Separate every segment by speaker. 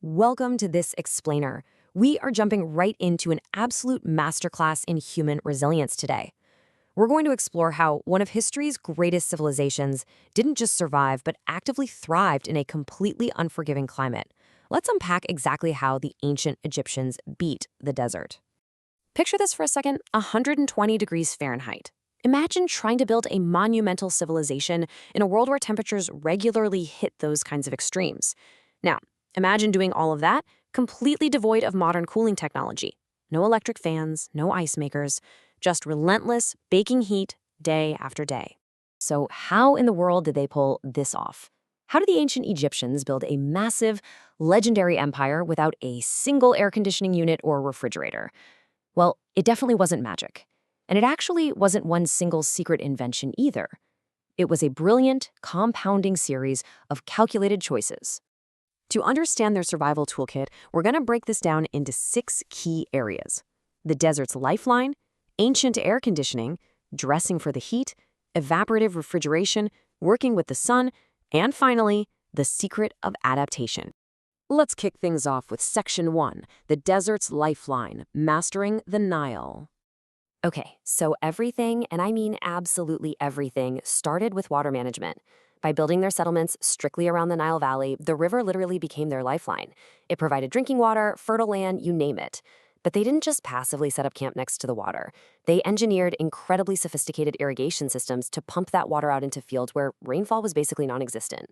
Speaker 1: Welcome to this explainer. We are jumping right into an absolute masterclass in human resilience today. We're going to explore how one of history's greatest civilizations didn't just survive, but actively thrived in a completely unforgiving climate. Let's unpack exactly how the ancient Egyptians beat the desert. Picture this for a second, 120 degrees Fahrenheit. Imagine trying to build a monumental civilization in a world where temperatures regularly hit those kinds of extremes. Now, imagine doing all of that completely devoid of modern cooling technology. No electric fans, no ice makers, just relentless baking heat day after day. So how in the world did they pull this off? How did the ancient Egyptians build a massive, legendary empire without a single air conditioning unit or refrigerator? Well, it definitely wasn't magic. And it actually wasn't one single secret invention either. It was a brilliant, compounding series of calculated choices. To understand their survival toolkit, we're going to break this down into 6 key areas: the desert's lifeline, ancient air conditioning, dressing for the heat, evaporative refrigeration, working with the sun, and finally, the secret of adaptation. Let's kick things off with Section 1, the desert's lifeline, mastering the Nile. Okay, so everything, and I mean absolutely everything, started with water management. By building their settlements strictly around the Nile Valley, the river literally became their lifeline. It provided drinking water, fertile land, you name it. But they didn't just passively set up camp next to the water. They engineered incredibly sophisticated irrigation systems to pump that water out into fields where rainfall was basically non-existent.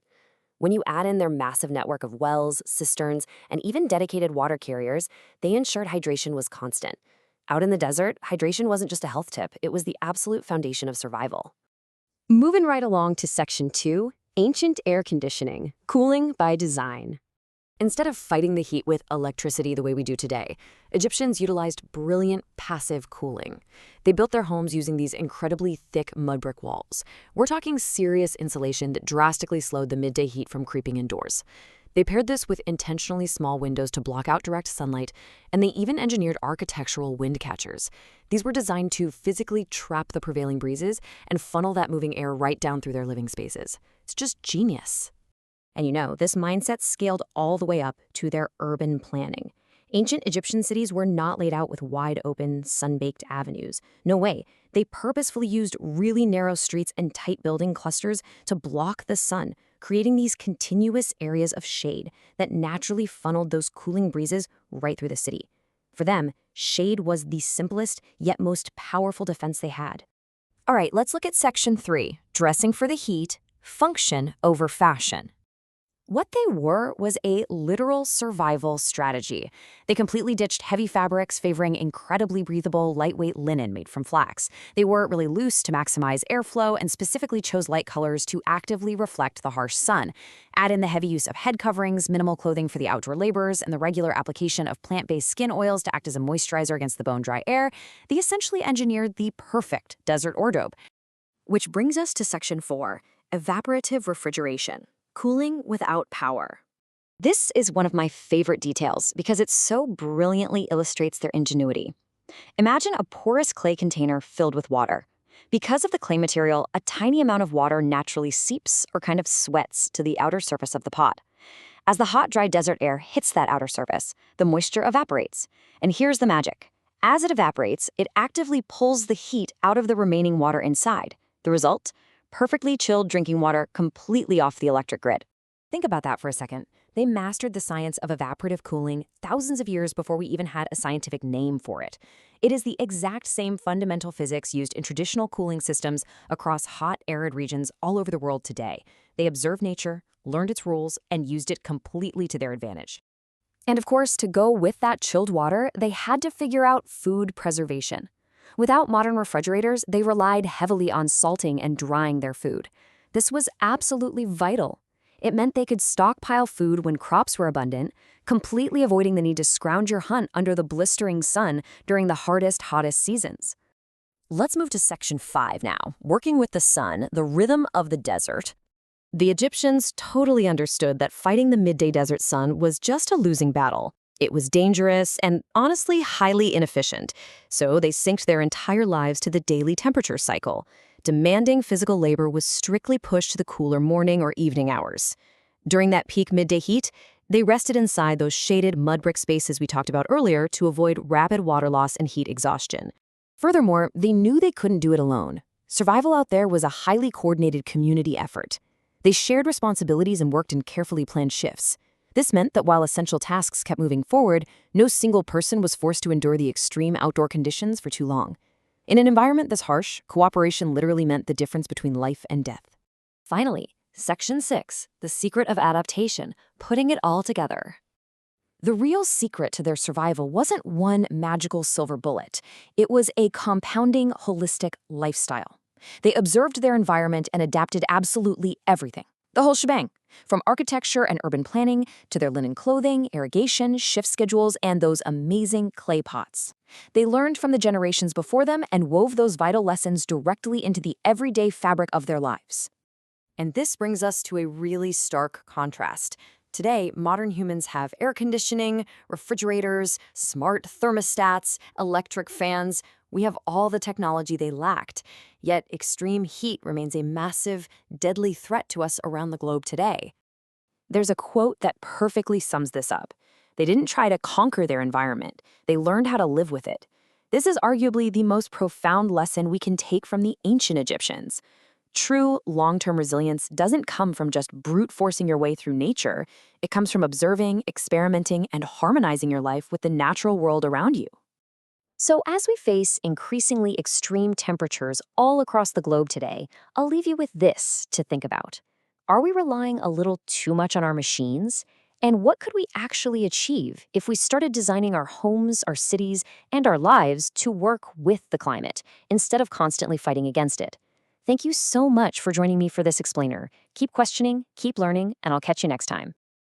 Speaker 1: When you add in their massive network of wells, cisterns, and even dedicated water carriers, they ensured hydration was constant. Out in the desert, hydration wasn't just a health tip, it was the absolute foundation of survival. Moving right along to Section 2, ancient air conditioning, cooling by design. Instead of fighting the heat with electricity the way we do today, Egyptians utilized brilliant passive cooling. They built their homes using these incredibly thick mud brick walls. We're talking serious insulation that drastically slowed the midday heat from creeping indoors. They paired this with intentionally small windows to block out direct sunlight, and they even engineered architectural wind catchers. These were designed to physically trap the prevailing breezes and funnel that moving air right down through their living spaces. It's just genius. And this mindset scaled all the way up to their urban planning. Ancient Egyptian cities were not laid out with wide-open, sun-baked avenues. No way. They purposefully used really narrow streets and tight building clusters to block the sun, creating these continuous areas of shade that naturally funneled those cooling breezes right through the city. For them, shade was the simplest yet most powerful defense they had. All right, let's look at Section 3, dressing for the heat, function over fashion. What they were was a literal survival strategy. They completely ditched heavy fabrics, favoring incredibly breathable, lightweight linen made from flax. They wore really loose to maximize airflow and specifically chose light colors to actively reflect the harsh sun. Add in the heavy use of head coverings, minimal clothing for the outdoor laborers, and the regular application of plant-based skin oils to act as a moisturizer against the bone-dry air, they essentially engineered the perfect desert wardrobe. Which brings us to Section 4, evaporative refrigeration. Cooling without power. This is one of my favorite details because it so brilliantly illustrates their ingenuity. Imagine a porous clay container filled with water. Because of the clay material, a tiny amount of water naturally seeps or kind of sweats to the outer surface of the pot. As the hot, dry desert air hits that outer surface, the moisture evaporates. And here's the magic. As it evaporates, it actively pulls the heat out of the remaining water inside. The result? Perfectly chilled drinking water completely off the electric grid. Think about that for a second. They mastered the science of evaporative cooling thousands of years before we even had a scientific name for it. It is the exact same fundamental physics used in traditional cooling systems across hot, arid regions all over the world today. They observed nature, learned its rules, and used it completely to their advantage. And of course, to go with that chilled water, they had to figure out food preservation. Without modern refrigerators, they relied heavily on salting and drying their food. This was absolutely vital. It meant they could stockpile food when crops were abundant, completely avoiding the need to scrounge your hunt under the blistering sun during the hardest, hottest seasons. Let's move to Section 5 now, working with the sun, the rhythm of the desert. The Egyptians totally understood that fighting the midday desert sun was just a losing battle. It was dangerous and, honestly, highly inefficient, so they synced their entire lives to the daily temperature cycle. Demanding physical labor was strictly pushed to the cooler morning or evening hours. During that peak midday heat, They rested inside those shaded mud brick spaces we talked about earlier to avoid rapid water loss and heat exhaustion. Furthermore, they knew they couldn't do it alone. Survival out there was a highly coordinated community effort. They shared responsibilities and worked in carefully planned shifts. This meant that while essential tasks kept moving forward, no single person was forced to endure the extreme outdoor conditions for too long. In an environment this harsh, cooperation literally meant the difference between life and death. Finally, Section 6, the secret of adaptation, putting it all together. The real secret to their survival wasn't one magical silver bullet. It was a compounding, holistic lifestyle. They observed their environment and adapted absolutely everything. The whole shebang, from architecture and urban planning to their linen clothing, irrigation, shift schedules, and those amazing clay pots. They learned from the generations before them and wove those vital lessons directly into the everyday fabric of their lives. And this brings us to a really stark contrast. Today, modern humans have air conditioning, refrigerators, smart thermostats, electric fans. We have all the technology they lacked. Yet extreme heat remains a massive, deadly threat to us around the globe today. There's a quote that perfectly sums this up. They didn't try to conquer their environment. They learned how to live with it. This is arguably the most profound lesson we can take from the ancient Egyptians. True long-term resilience doesn't come from just brute forcing your way through nature. It comes from observing, experimenting, and harmonizing your life with the natural world around you. So as we face increasingly extreme temperatures all across the globe today, I'll leave you with this to think about. Are we relying a little too much on our machines? And what could we actually achieve if we started designing our homes, our cities, and our lives to work with the climate instead of constantly fighting against it? Thank you so much for joining me for this explainer. Keep questioning, keep learning, and I'll catch you next time.